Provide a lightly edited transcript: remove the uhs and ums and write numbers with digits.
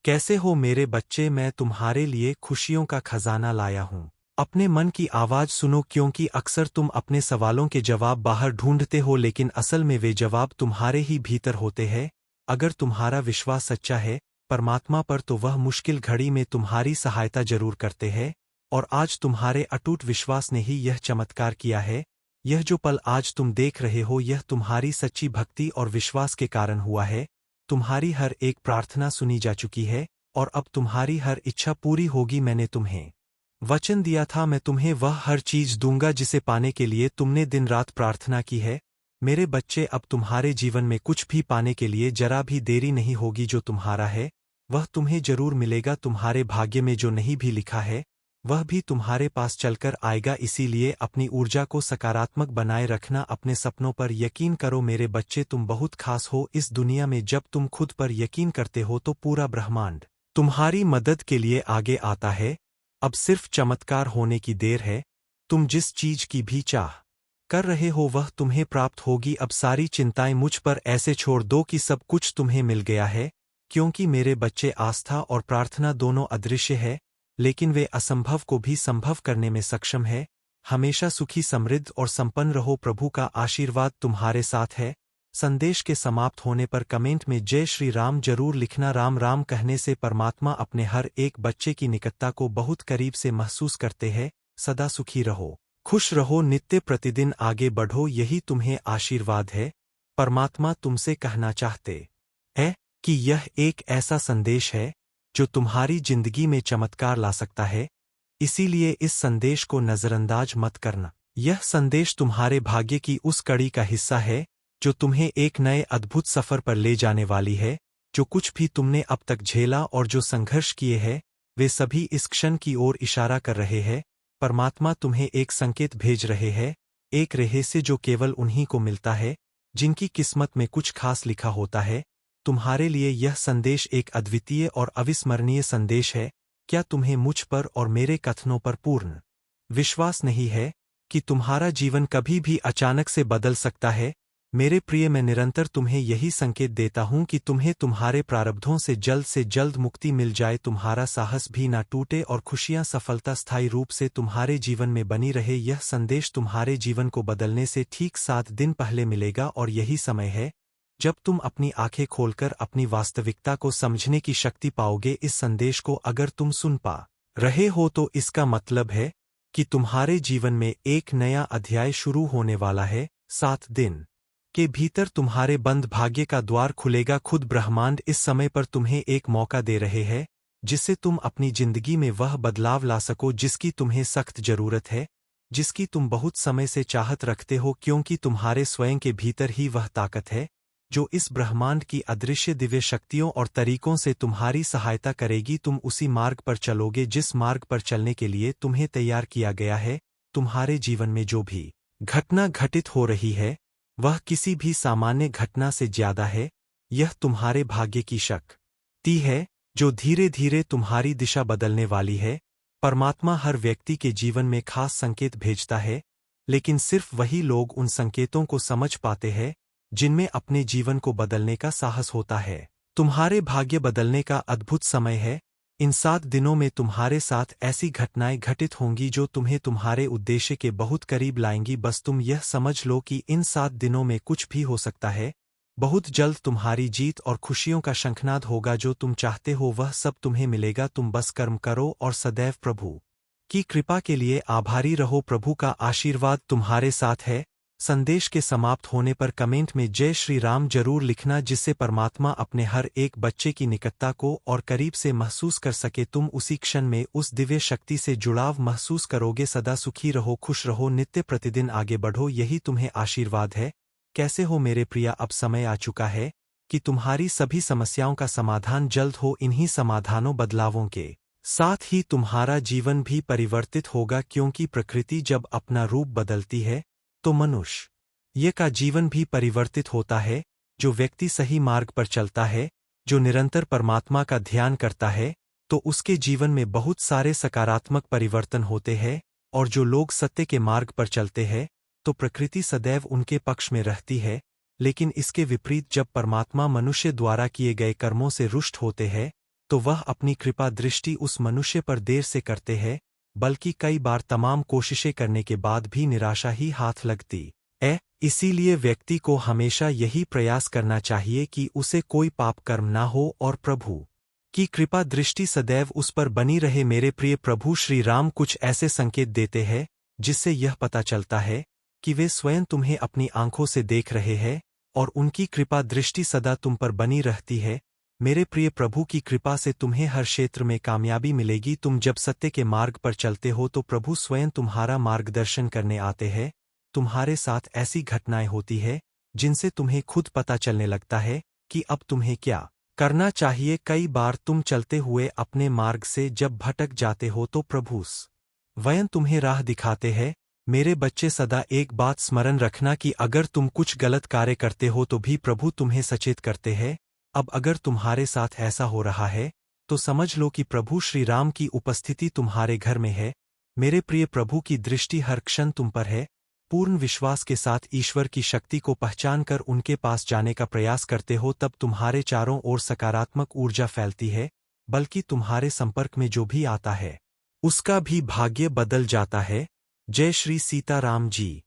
कैसे हो मेरे बच्चे, मैं तुम्हारे लिए खुशियों का खजाना लाया हूँ। अपने मन की आवाज सुनो, क्योंकि अक्सर तुम अपने सवालों के जवाब बाहर ढूंढते हो, लेकिन असल में वे जवाब तुम्हारे ही भीतर होते हैं। अगर तुम्हारा विश्वास सच्चा है परमात्मा पर, तो वह मुश्किल घड़ी में तुम्हारी सहायता जरूर करते हैं। और आज तुम्हारे अटूट विश्वास ने ही यह चमत्कार किया है। यह जो पल आज तुम देख रहे हो, यह तुम्हारी सच्ची भक्ति और विश्वास के कारण हुआ है। तुम्हारी हर एक प्रार्थना सुनी जा चुकी है और अब तुम्हारी हर इच्छा पूरी होगी। मैंने तुम्हें वचन दिया था, मैं तुम्हें वह हर चीज दूंगा जिसे पाने के लिए तुमने दिन रात प्रार्थना की है। मेरे बच्चे, अब तुम्हारे जीवन में कुछ भी पाने के लिए जरा भी देरी नहीं होगी। जो तुम्हारा है वह तुम्हें जरूर मिलेगा। तुम्हारे भाग्य में जो नहीं भी लिखा है वह भी तुम्हारे पास चलकर आएगा। इसीलिए अपनी ऊर्जा को सकारात्मक बनाए रखना, अपने सपनों पर यकीन करो। मेरे बच्चे, तुम बहुत खास हो इस दुनिया में। जब तुम खुद पर यकीन करते हो तो पूरा ब्रह्मांड तुम्हारी मदद के लिए आगे आता है। अब सिर्फ चमत्कार होने की देर है। तुम जिस चीज की भी चाह कर रहे हो वह तुम्हें प्राप्त होगी। अब सारी चिंताएं मुझ पर ऐसे छोड़ दो कि सब कुछ तुम्हें मिल गया है, क्योंकि मेरे बच्चे, आस्था और प्रार्थना दोनों अदृश्य है, लेकिन वे असंभव को भी संभव करने में सक्षम है। हमेशा सुखी, समृद्ध और संपन्न रहो। प्रभु का आशीर्वाद तुम्हारे साथ है। संदेश के समाप्त होने पर कमेंट में जय श्री राम जरूर लिखना। राम राम कहने से परमात्मा अपने हर एक बच्चे की निकटता को बहुत करीब से महसूस करते हैं। सदा सुखी रहो, खुश रहो, नित्य प्रतिदिन आगे बढ़ो, यही तुम्हें आशीर्वाद है। परमात्मा तुमसे कहना चाहते हैं कि यह एक ऐसा संदेश है जो तुम्हारी जिंदगी में चमत्कार ला सकता है। इसीलिए इस संदेश को नजरअंदाज मत करना। यह संदेश तुम्हारे भाग्य की उस कड़ी का हिस्सा है जो तुम्हें एक नए अद्भुत सफर पर ले जाने वाली है। जो कुछ भी तुमने अब तक झेला और जो संघर्ष किए हैं, वे सभी इस क्षण की ओर इशारा कर रहे हैं। परमात्मा तुम्हें एक संकेत भेज रहे हैं, एक रहस्य जो केवल उन्हीं को मिलता है जिनकी किस्मत में कुछ खास लिखा होता है। तुम्हारे लिए यह संदेश एक अद्वितीय और अविस्मरणीय संदेश है। क्या तुम्हें मुझ पर और मेरे कथनों पर पूर्ण विश्वास नहीं है कि तुम्हारा जीवन कभी भी अचानक से बदल सकता है? मेरे प्रिय, मैं निरंतर तुम्हें यही संकेत देता हूं कि तुम्हें तुम्हारे प्रारब्धों से जल्द मुक्ति मिल जाए, तुम्हारा साहस भी ना टूटे और खुशियां, सफलता स्थायी रूप से तुम्हारे जीवन में बनी रहे। यह संदेश तुम्हारे जीवन को बदलने से ठीक 7 दिन पहले मिलेगा और यही समय है जब तुम अपनी आंखें खोलकर अपनी वास्तविकता को समझने की शक्ति पाओगे। इस संदेश को अगर तुम सुन पा रहे हो तो इसका मतलब है कि तुम्हारे जीवन में एक नया अध्याय शुरू होने वाला है। 7 दिन के भीतर तुम्हारे बंद भाग्य का द्वार खुलेगा। खुद ब्रह्मांड इस समय पर तुम्हें एक मौका दे रहे हैं जिससे तुम अपनी जिंदगी में वह बदलाव ला सको जिसकी तुम्हें सख्त जरूरत है, जिसकी तुम बहुत समय से चाहत रखते हो, क्योंकि तुम्हारे स्वयं के भीतर ही वह ताकत है जो इस ब्रह्मांड की अदृश्य दिव्य शक्तियों और तरीकों से तुम्हारी सहायता करेगी। तुम उसी मार्ग पर चलोगे जिस मार्ग पर चलने के लिए तुम्हें तैयार किया गया है। तुम्हारे जीवन में जो भी घटना घटित हो रही है वह किसी भी सामान्य घटना से ज्यादा है। यह तुम्हारे भाग्य की शक्ति है जो धीरे धीरे तुम्हारी दिशा बदलने वाली है। परमात्मा हर व्यक्ति के जीवन में खास संकेत भेजता है, लेकिन सिर्फ वही लोग उन संकेतों को समझ पाते हैं जिनमें अपने जीवन को बदलने का साहस होता है। तुम्हारे भाग्य बदलने का अद्भुत समय है। इन 7 दिनों में तुम्हारे साथ ऐसी घटनाएं घटित होंगी जो तुम्हें तुम्हारे उद्देश्य के बहुत करीब लाएंगी। बस तुम यह समझ लो कि इन 7 दिनों में कुछ भी हो सकता है। बहुत जल्द तुम्हारी जीत और खुशियों का शंखनाद होगा। जो तुम चाहते हो वह सब तुम्हें मिलेगा। तुम बस कर्म करो और सदैव प्रभु की कृपा के लिए आभारी रहो। प्रभु का आशीर्वाद तुम्हारे साथ है। संदेश के समाप्त होने पर कमेंट में जय श्री राम जरूर लिखना, जिससे परमात्मा अपने हर एक बच्चे की निकटता को और करीब से महसूस कर सके। तुम उसी क्षण में उस दिव्य शक्ति से जुड़ाव महसूस करोगे। सदा सुखी रहो, खुश रहो, नित्य प्रतिदिन आगे बढ़ो, यही तुम्हें आशीर्वाद है। कैसे हो मेरे प्रिया? अब समय आ चुका है कि तुम्हारी सभी समस्याओं का समाधान जल्द हो। इन्हीं समाधानों, बदलावों के साथ ही तुम्हारा जीवन भी परिवर्तित होगा, क्योंकि प्रकृति जब अपना रूप बदलती है तो मनुष्य का जीवन भी परिवर्तित होता है। जो व्यक्ति सही मार्ग पर चलता है, जो निरंतर परमात्मा का ध्यान करता है, तो उसके जीवन में बहुत सारे सकारात्मक परिवर्तन होते हैं। और जो लोग सत्य के मार्ग पर चलते हैं तो प्रकृति सदैव उनके पक्ष में रहती है। लेकिन इसके विपरीत जब परमात्मा मनुष्य द्वारा किए गए कर्मों से रुष्ट होते हैं तो वह अपनी कृपा दृष्टि उस मनुष्य पर देर से करते हैं, बल्कि कई बार तमाम कोशिशें करने के बाद भी निराशा ही हाथ लगती है। इसीलिए व्यक्ति को हमेशा यही प्रयास करना चाहिए कि उसे कोई पाप कर्म ना हो और प्रभु की कृपा दृष्टि सदैव उस पर बनी रहे। मेरे प्रिय प्रभु श्री राम कुछ ऐसे संकेत देते हैं जिससे यह पता चलता है कि वे स्वयं तुम्हें अपनी आंखों से देख रहे हैं और उनकी कृपा दृष्टि सदा तुम पर बनी रहती है। मेरे प्रिय प्रभु की कृपा से तुम्हें हर क्षेत्र में कामयाबी मिलेगी। तुम जब सत्य के मार्ग पर चलते हो तो प्रभु स्वयं तुम्हारा मार्गदर्शन करने आते हैं। तुम्हारे साथ ऐसी घटनाएं होती है जिनसे तुम्हें खुद पता चलने लगता है कि अब तुम्हें क्या करना चाहिए। कई बार तुम चलते हुए अपने मार्ग से जब भटक जाते हो तो प्रभु स्वयं तुम्हें राह दिखाते हैं। मेरे बच्चे सदा एक बात स्मरण रखना कि अगर तुम कुछ गलत कार्य करते हो तो भी प्रभु तुम्हें सचेत करते हैं। अब अगर तुम्हारे साथ ऐसा हो रहा है तो समझ लो कि प्रभु श्री राम की उपस्थिति तुम्हारे घर में है। मेरे प्रिय प्रभु की दृष्टि हर क्षण तुम पर है। पूर्ण विश्वास के साथ ईश्वर की शक्ति को पहचानकर उनके पास जाने का प्रयास करते हो तब तुम्हारे चारों ओर सकारात्मक ऊर्जा फैलती है, बल्कि तुम्हारे संपर्क में जो भी आता है उसका भी भाग्य बदल जाता है। जय श्री सीताराम जी।